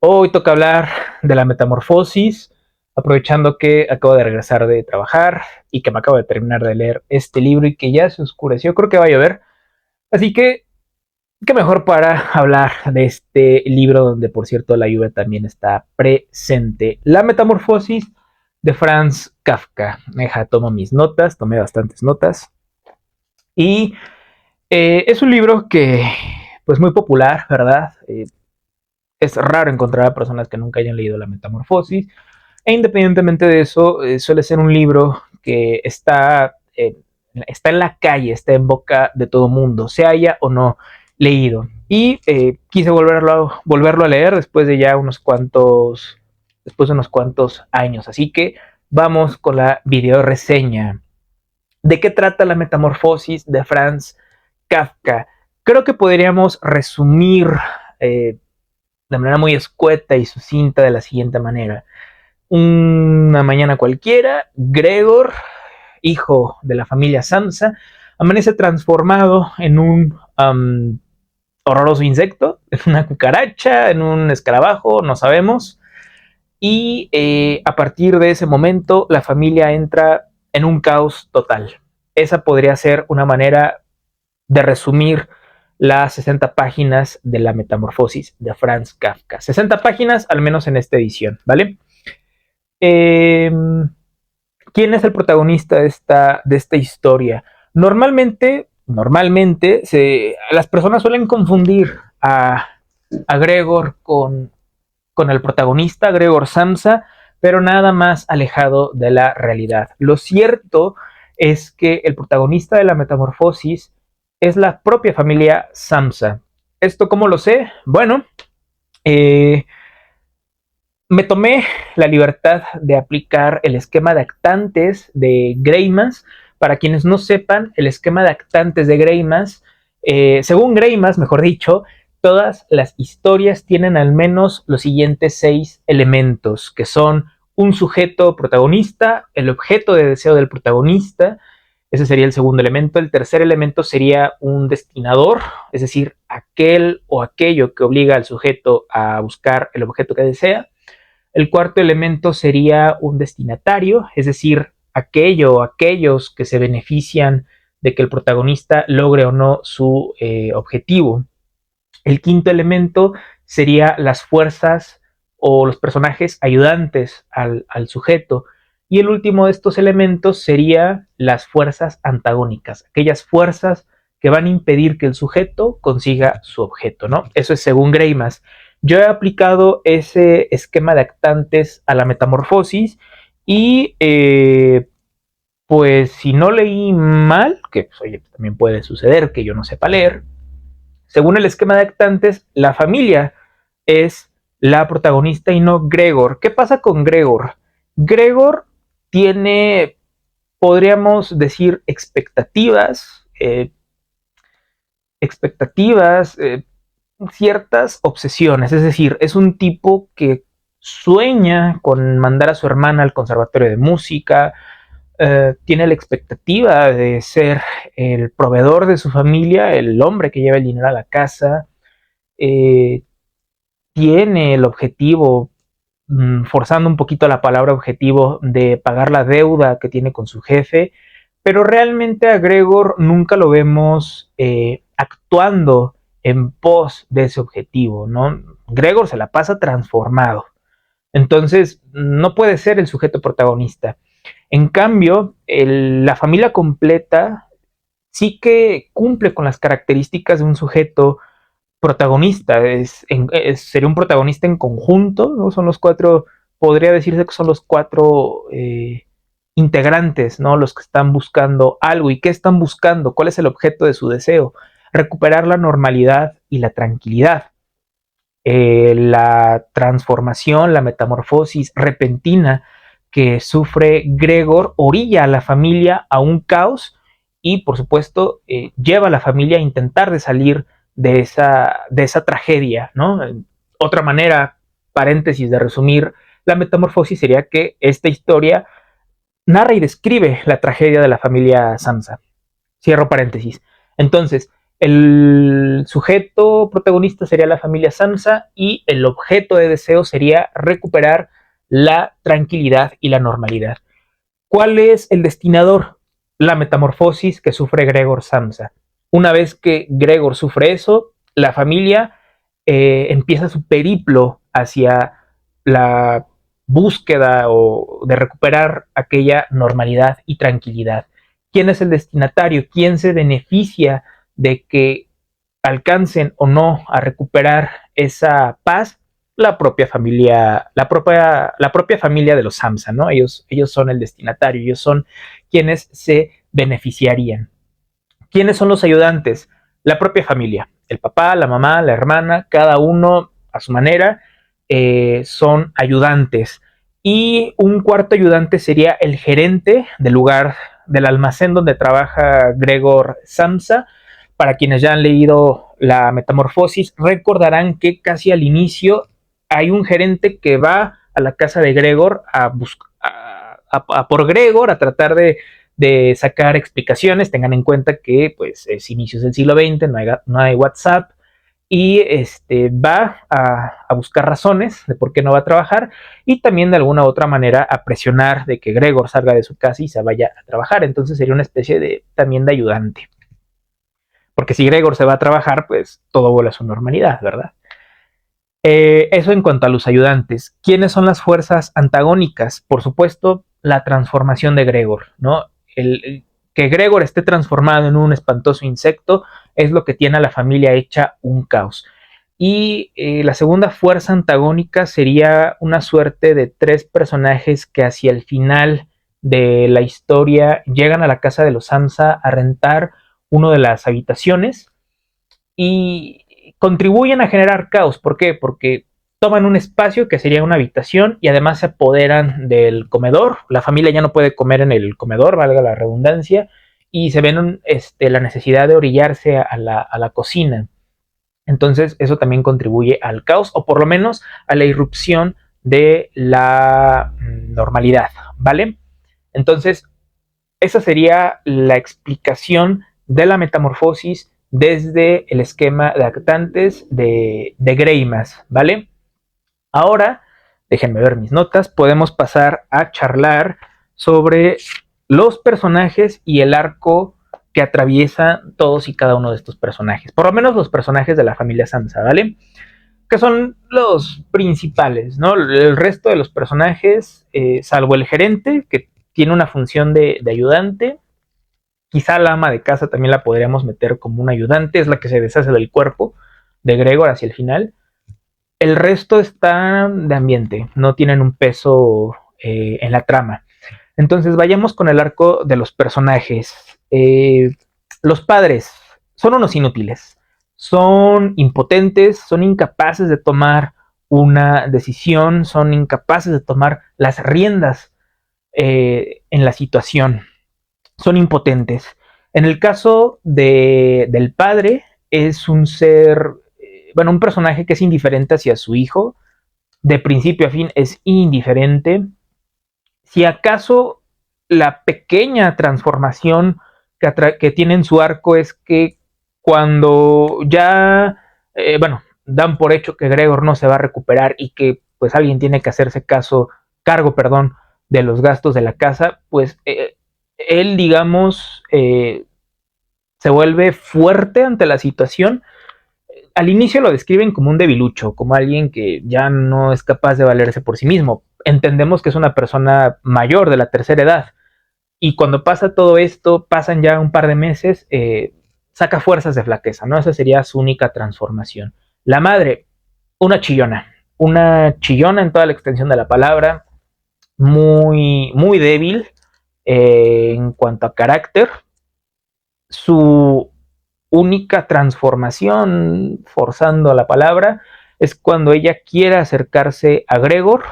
Hoy toca hablar de la metamorfosis, aprovechando que acabo de regresar de trabajar y que me acabo de terminar de leer este libro y que ya se oscureció, creo que va a llover. Así que, qué mejor para hablar de este libro donde, por cierto, la lluvia también está presente. La metamorfosis de Franz Kafka. Deja, tomo mis notas, tomé bastantes notas. Y es un libro que, pues muy popular, ¿verdad? Es raro encontrar a personas que nunca hayan leído La Metamorfosis. E independientemente de eso, suele ser un libro que está en la calle, está en boca de todo mundo, se haya o no leído. Y quise volverlo a leer después de unos cuantos años. Así que vamos con la video reseña. ¿De qué trata La Metamorfosis de Franz Kafka? Creo que podríamos resumir de manera muy escueta y sucinta de la siguiente manera. Una mañana cualquiera, Gregor, hijo de la familia Samsa, amanece transformado en un horroroso insecto, en una cucaracha, en un escarabajo, no sabemos. Y a partir de ese momento, la familia entra en un caos total. Esa podría ser una manera de resumir las 60 páginas de la metamorfosis de Franz Kafka. 60 páginas, al menos en esta edición, ¿vale? Eh, ¿Quién es el protagonista de esta historia? Normalmente las personas suelen confundir a Gregor con el protagonista, Gregor Samsa, pero nada más alejado de la realidad. Lo cierto es que el protagonista de la metamorfosis es la propia familia Samsa. ¿Esto cómo lo sé? Bueno, eh, me tomé la libertad de aplicar el esquema de actantes de Greimas. Para quienes no sepan, el esquema de actantes de Greimas, según Greimas, mejor dicho, todas las historias tienen al menos los siguientes 6 elementos, que son un sujeto protagonista, el objeto de deseo del protagonista, ese sería el segundo elemento. El tercer elemento sería un destinador, es decir, aquel o aquello que obliga al sujeto a buscar el objeto que desea. El cuarto elemento sería un destinatario, es decir, aquello o aquellos que se benefician de que el protagonista logre o no su objetivo. El quinto elemento sería las fuerzas o los personajes ayudantes al sujeto. Y el último de estos elementos sería las fuerzas antagónicas, aquellas fuerzas que van a impedir que el sujeto consiga su objeto, ¿no? Eso es según Greimas. Yo he aplicado ese esquema de actantes a la metamorfosis y pues si no leí mal, que pues, oye, también puede suceder que yo no sepa leer, según el esquema de actantes, la familia es la protagonista y no Gregor. ¿Qué pasa con Gregor? Gregor tiene, podríamos decir, expectativas, ciertas obsesiones. Es decir, es un tipo que sueña con mandar a su hermana al conservatorio de música, tiene la expectativa de ser el proveedor de su familia, el hombre que lleva el dinero a la casa, eh, tiene el objetivo, forzando un poquito la palabra objetivo, de pagar la deuda que tiene con su jefe, pero realmente a Gregor nunca lo vemos actuando en pos de ese objetivo, ¿no? Gregor se la pasa transformado, entonces no puede ser el sujeto protagonista. En cambio, la familia completa sí que cumple con las características de un sujeto protagonista, sería un protagonista en conjunto, ¿no? Son los cuatro, podría decirse que son los cuatro integrantes, ¿no? Los que están buscando algo. ¿Y qué están buscando? ¿Cuál es el objeto de su deseo? Recuperar la normalidad y la tranquilidad. La transformación, la metamorfosis repentina que sufre Gregor orilla a la familia a un caos y, por supuesto, lleva a la familia a intentar de salir de esa tragedia, ¿no? Otra manera, paréntesis, de resumir la metamorfosis sería que esta historia narra y describe la tragedia de la familia Samsa. Cierro paréntesis. Entonces, El sujeto protagonista sería la familia Sansa y el objeto de deseo sería recuperar la tranquilidad y la normalidad. ¿Cuál es el destinador? La metamorfosis que sufre Gregor Samsa. Una vez que Gregor sufre eso, la familia empieza su periplo hacia la búsqueda o de recuperar aquella normalidad y tranquilidad. ¿Quién es el destinatario? ¿Quién se beneficia de que alcancen o no a recuperar esa paz? La propia familia, la propia familia de los Samsa, ¿no? Ellos son el destinatario, ellos son quienes se beneficiarían. ¿Quiénes son los ayudantes? La propia familia, el papá, la mamá, la hermana, cada uno a su manera son ayudantes. Y un cuarto ayudante sería el gerente del lugar, del almacén donde trabaja Gregor Samsa. Para quienes ya han leído La Metamorfosis, recordarán que casi al inicio hay un gerente que va a la casa de Gregor a por Gregor, a tratar de sacar explicaciones. Tengan en cuenta que pues es inicios del siglo XX, no hay WhatsApp, y va a buscar razones de por qué no va a trabajar y también de alguna u otra manera a presionar de que Gregor salga de su casa y se vaya a trabajar. Entonces sería una especie de también de ayudante. Porque si Gregor se va a trabajar, pues todo vuelve a su normalidad, ¿verdad? Eso en cuanto a los ayudantes. ¿Quiénes son las fuerzas antagónicas? Por supuesto, la transformación de Gregor, ¿no? Que Gregor esté transformado en un espantoso insecto es lo que tiene a la familia hecha un caos. Y la segunda fuerza antagónica sería una suerte de tres personajes que hacia el final de la historia llegan a la casa de los Samsa a rentar una de las habitaciones y contribuyen a generar caos. ¿Por qué? Porque toman un espacio que sería una habitación y además se apoderan del comedor. La familia ya no puede comer en el comedor, valga la redundancia, y se ven la necesidad de orillarse a la cocina. Entonces eso también contribuye al caos o por lo menos a la irrupción de la normalidad, ¿vale? Entonces esa sería la explicación de la metamorfosis desde el esquema de actantes de Greimas, ¿vale? Ahora, déjenme ver mis notas, podemos pasar a charlar sobre los personajes y el arco que atraviesa todos y cada uno de estos personajes, por lo menos los personajes de la familia Sansa, ¿vale? Que son los principales, ¿no? El resto de los personajes, salvo el gerente, que tiene una función de ayudante. Quizá la ama de casa también la podríamos meter como un ayudante, es la que se deshace del cuerpo de Gregor hacia el final. El resto está de ambiente, no tienen un peso en la trama. Entonces vayamos con el arco de los personajes. Los padres son unos inútiles, son impotentes, son incapaces de tomar una decisión, son incapaces de tomar las riendas en la situación, son impotentes. En el caso del padre, es un ser, bueno, un personaje que es indiferente hacia su hijo, de principio a fin es indiferente. Si acaso la pequeña transformación que tiene en su arco es que cuando ya, bueno, dan por hecho que Gregor no se va a recuperar y que pues alguien tiene que hacerse cargo, perdón, de los gastos de la casa, pues él, digamos, se vuelve fuerte ante la situación. Al inicio lo describen como un debilucho, como alguien que ya no es capaz de valerse por sí mismo. Entendemos que es una persona mayor de la tercera edad. Y cuando pasa todo esto, pasan ya un par de meses, saca fuerzas de flaqueza, ¿no? Esa sería su única transformación. La madre, una chillona en toda la extensión de la palabra, muy, muy débil en cuanto a carácter. Su única transformación, forzando la palabra, es cuando ella quiere acercarse a Gregor,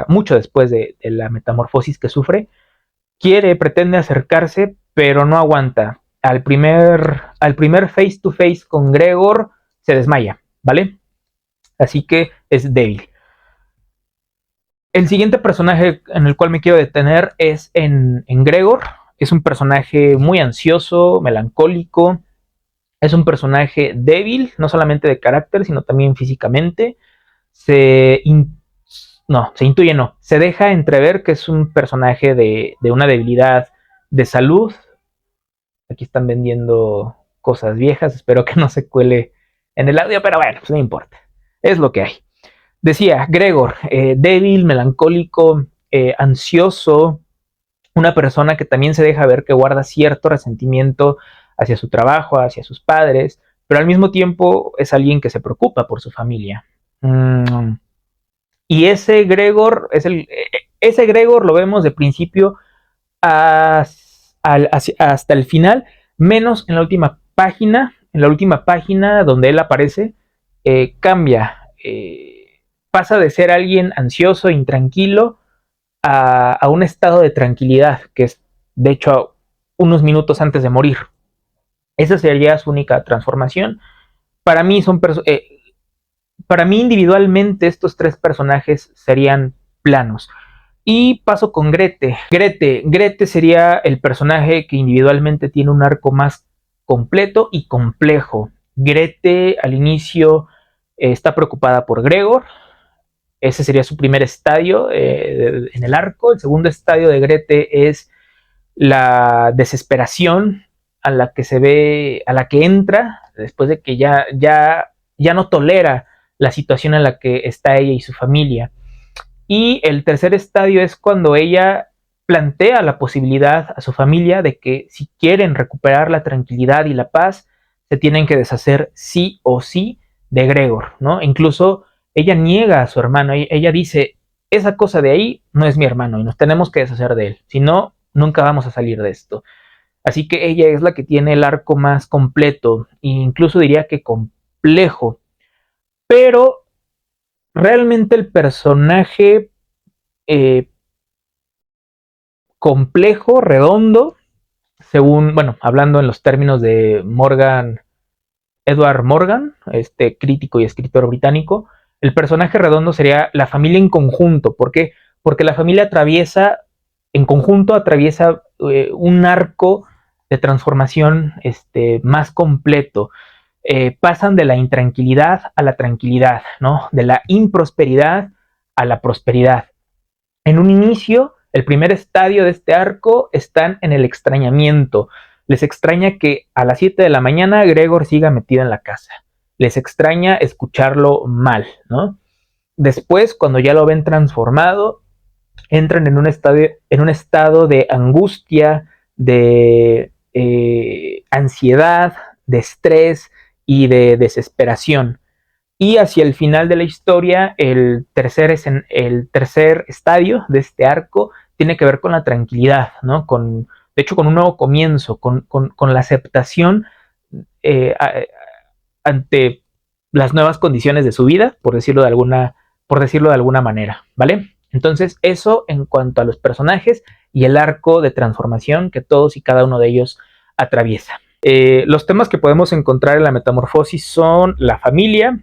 mucho después de la metamorfosis que sufre, pretende acercarse, pero no aguanta. Al primer face to face con Gregor, se desmaya, ¿vale? Así que es débil. El siguiente personaje en el cual me quiero detener es en Gregor. Es un personaje muy ansioso, melancólico. Es un personaje débil, no solamente de carácter, sino también físicamente. Se, in- no, se intuye, no. Se deja entrever que es un personaje de una debilidad de salud. Aquí están vendiendo cosas viejas. Espero que no se cuele en el audio, pero bueno, pues no importa. Es lo que hay. Decía Gregor, débil, melancólico, ansioso, una persona que también se deja ver que guarda cierto resentimiento hacia su trabajo, hacia sus padres, pero al mismo tiempo es alguien que se preocupa por su familia. Mm, y ese Gregor, ese Gregor lo vemos de principio hasta el final, menos en la última página. En la última página donde él aparece, cambia. Pasa de ser alguien ansioso, intranquilo, a un estado de tranquilidad, que es de hecho unos minutos antes de morir. Esa sería su única transformación. Para mí para mí individualmente estos tres personajes serían planos. Y paso con Grete. Grete sería el personaje que individualmente tiene un arco más completo y complejo. Grete al inicio está preocupada por Gregor. Ese sería su primer estadio en el arco. El segundo estadio de Grete es la desesperación a la que se ve, a la que entra después de que ya no tolera la situación en la que está ella y su familia. Y el tercer estadio es cuando ella plantea la posibilidad a su familia de que si quieren recuperar la tranquilidad y la paz, se tienen que deshacer sí o sí de Gregor, ¿no? Incluso ella niega a su hermano, ella dice, esa cosa de ahí no es mi hermano y nos tenemos que deshacer de él, si no, nunca vamos a salir de esto. Así que ella es la que tiene el arco más completo, e incluso diría que complejo, pero realmente el personaje eh, complejo, redondo, según, bueno, hablando en los términos de Edward Morgan, este crítico y escritor británico, el personaje redondo sería la familia en conjunto. ¿Por qué? Porque la familia en conjunto atraviesa un arco de transformación más completo. Pasan de la intranquilidad a la tranquilidad, ¿no? De la improsperidad a la prosperidad. En un inicio, el primer estadio de este arco están en el extrañamiento. Les extraña que a las 7 de la mañana Gregor siga metido en la casa. Les extraña escucharlo mal, ¿no? Después, cuando ya lo ven transformado, entran en un estado de angustia, de ansiedad, de estrés y de desesperación. Y hacia el final de la historia, el tercer estadio de este arco tiene que ver con la tranquilidad, ¿no? De hecho, con un nuevo comienzo, con la aceptación eh, a- ante las nuevas condiciones de su vida, por decirlo de alguna manera, ¿vale? Entonces, eso en cuanto a los personajes y el arco de transformación que todos y cada uno de ellos atraviesa. Los temas que podemos encontrar en la metamorfosis son la familia,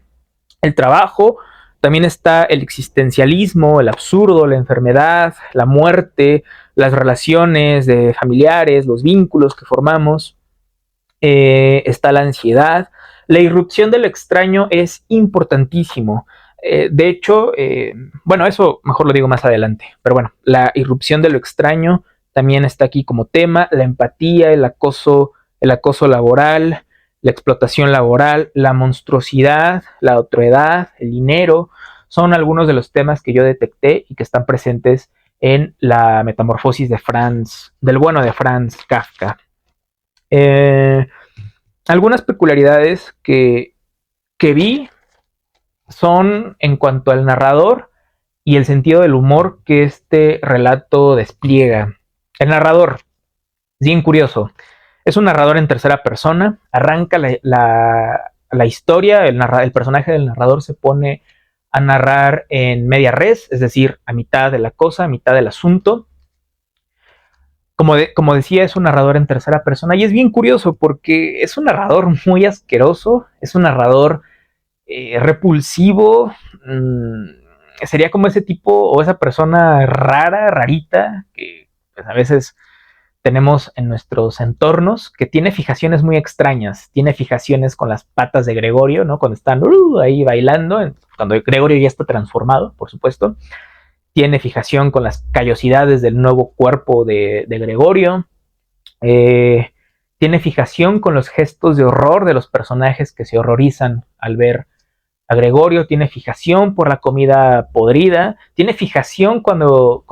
el trabajo, también está el existencialismo, el absurdo, la enfermedad, la muerte, las relaciones de familiares, los vínculos que formamos, está la ansiedad. La irrupción de lo extraño es importantísimo. De hecho, bueno, eso mejor lo digo más adelante, pero bueno, la irrupción de lo extraño también está aquí como tema, la empatía, el acoso laboral, la explotación laboral, la monstruosidad, la otredad, el dinero, son algunos de los temas que yo detecté y que están presentes en la metamorfosis del bueno de Franz Kafka. Eh, Algunas peculiaridades que vi son en cuanto al narrador y el sentido del humor que este relato despliega. El narrador, bien curioso, es un narrador en tercera persona, arranca la historia, el personaje del narrador se pone a narrar en media res, es decir, a mitad de la cosa, a mitad del asunto. Como decía, es un narrador en tercera persona y es bien curioso porque es un narrador muy asqueroso, es un narrador repulsivo, sería como ese tipo o esa persona rara, rarita, que pues, a veces tenemos en nuestros entornos, que tiene fijaciones muy extrañas. Tiene fijaciones con las patas de Gregorio, ¿no? Cuando están ahí bailando, cuando Gregorio ya está transformado, por supuesto. Tiene fijación con las callosidades del nuevo cuerpo de Gregorio. Tiene fijación con los gestos de horror de los personajes que se horrorizan al ver a Gregorio. Tiene fijación por la comida podrida. Tiene fijación cuando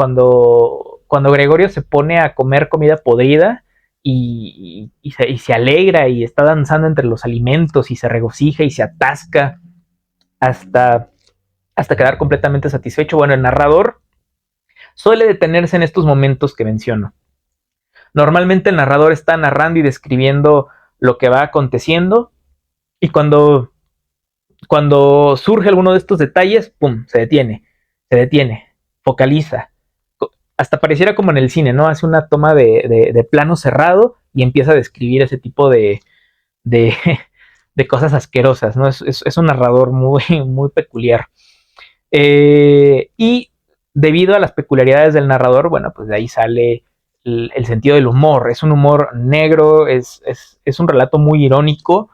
Gregorio se pone a comer comida podrida y se alegra y está danzando entre los alimentos y se regocija y se atasca hasta, hasta quedar completamente satisfecho. Bueno, el narrador suele detenerse en estos momentos que menciono. Normalmente el narrador está narrando y describiendo lo que va aconteciendo, y cuando surge alguno de estos detalles, ¡pum!, se detiene, focaliza. Hasta pareciera como en el cine, ¿no? Hace una toma de plano cerrado y empieza a describir ese tipo de, de cosas asquerosas, ¿no? Es un narrador muy, muy peculiar. Y debido a las peculiaridades del narrador, bueno, pues de ahí sale el sentido del humor. Es un humor negro, es un relato muy irónico.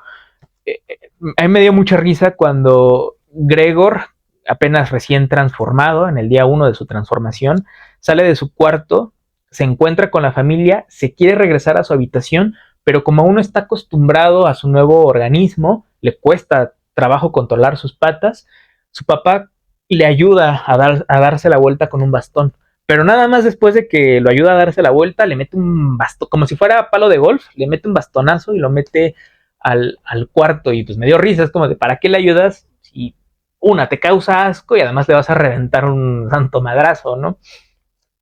A mí me dio mucha risa cuando Gregor, apenas recién transformado, en el día 1 de su transformación, sale de su cuarto, se encuentra con la familia, se quiere regresar a su habitación, pero como aún no está acostumbrado a su nuevo organismo, le cuesta trabajo controlar sus patas, su papá le ayuda a darse la vuelta con un bastón. Pero nada más después de que lo ayuda a darse la vuelta, le mete un bastón, como si fuera palo de golf, le mete un bastonazo y lo mete al cuarto. Y pues me dio risa, es como de, ¿para qué le ayudas? Si una, te causa asco y además le vas a reventar un santo madrazo, ¿no?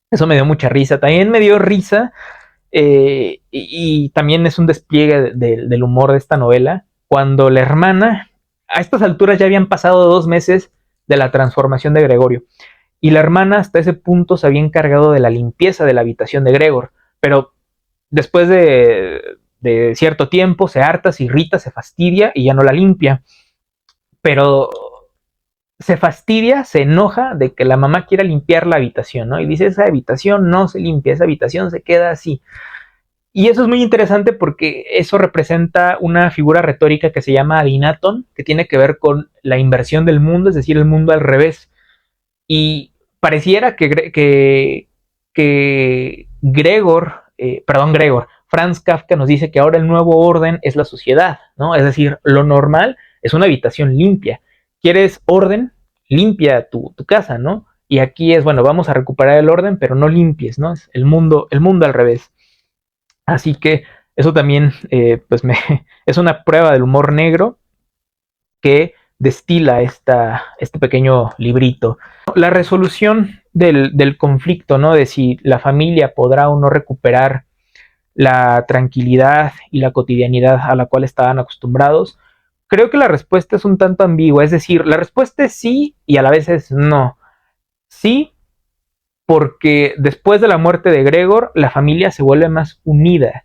Eso me dio mucha risa. También me dio risa, y también es un despliegue del humor de esta novela, cuando la hermana, a estas alturas ya habían pasado 2 meses de la transformación de Gregorio, y la hermana hasta ese punto se había encargado de la limpieza de la habitación de Gregor, pero después de cierto tiempo se harta, se irrita, se fastidia y ya no la limpia. Pero se fastidia, se enoja de que la mamá quiera limpiar la habitación, ¿no? Y dice, esa habitación no se limpia, esa habitación se queda así. Y eso es muy interesante porque eso representa una figura retórica que se llama adinaton, que tiene que ver con la inversión del mundo, es decir, el mundo al revés. Y pareciera que Gregor, Franz Kafka nos dice que ahora el nuevo orden es la sociedad, ¿no? Es decir, lo normal es una habitación limpia. ¿Quieres orden? Limpia tu casa, ¿no? Y aquí es, bueno, vamos a recuperar el orden, pero no limpies, ¿no? Es el mundo al revés. Así que eso también, pues es una prueba del humor negro que destila este pequeño librito. La resolución del conflicto, ¿no? De si la familia podrá o no recuperar la tranquilidad y la cotidianidad a la cual estaban acostumbrados. Creo que la respuesta es un tanto ambigua, es decir, la respuesta es sí y a la vez es no. Sí, porque después de la muerte de Gregor, la familia se vuelve más unida,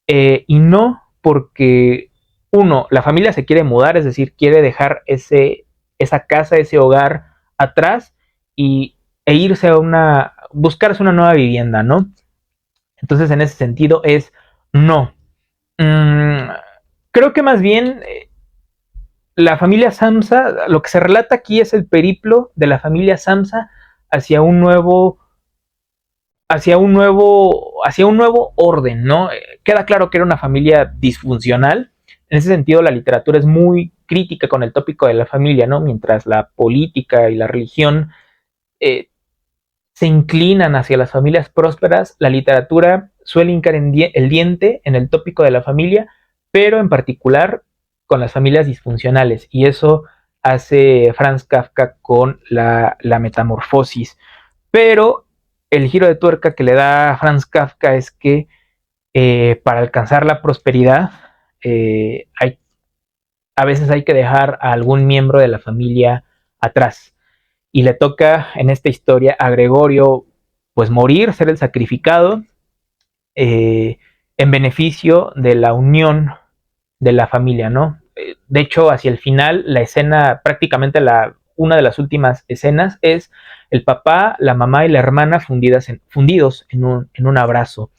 y no porque, uno, la familia se quiere mudar, es decir, quiere dejar esa casa, ese hogar atrás e irse buscarse una nueva vivienda, ¿no? Entonces, en ese sentido, es no. Creo que más bien la familia Samsa, lo que se relata aquí es el periplo de la familia Samsa hacia un nuevo orden, ¿no? Queda claro que era una familia disfuncional. En ese sentido, la literatura es muy crítica con el tópico de la familia, ¿no? Mientras la política y la religión se inclinan hacia las familias prósperas, la literatura suele hincar el diente en el tópico de la familia, pero en particular con las familias disfuncionales. Y eso hace Franz Kafka con la metamorfosis. Pero el giro de tuerca que le da Franz Kafka es que para alcanzar la prosperidad, a veces hay que dejar a algún miembro de la familia atrás. Y le toca en esta historia a Gregorio pues morir, ser el sacrificado, en beneficio de la unión de la familia, ¿no? De hecho, hacia el final, la escena, prácticamente una de las últimas escenas, es el papá, la mamá y la hermana fundidos en un abrazo.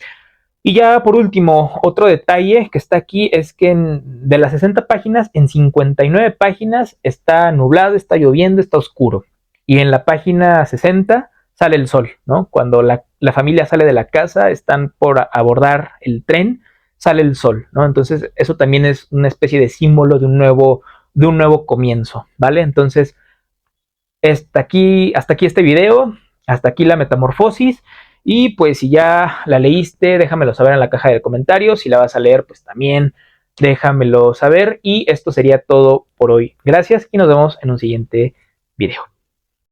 Y ya por último, otro detalle que está aquí es que de las 60 páginas, en 59 páginas está nublado, está lloviendo, está oscuro. Y en la página 60 sale el sol, ¿no? Cuando la familia sale de la casa, están por abordar el tren, sale el sol, ¿no? Entonces eso también es una especie de símbolo de un nuevo comienzo, ¿vale? Entonces, hasta aquí este video, hasta aquí la metamorfosis. Y pues si ya la leíste, déjamelo saber en la caja de comentarios. Si la vas a leer, pues también déjamelo saber. Y esto sería todo por hoy. Gracias y nos vemos en un siguiente video.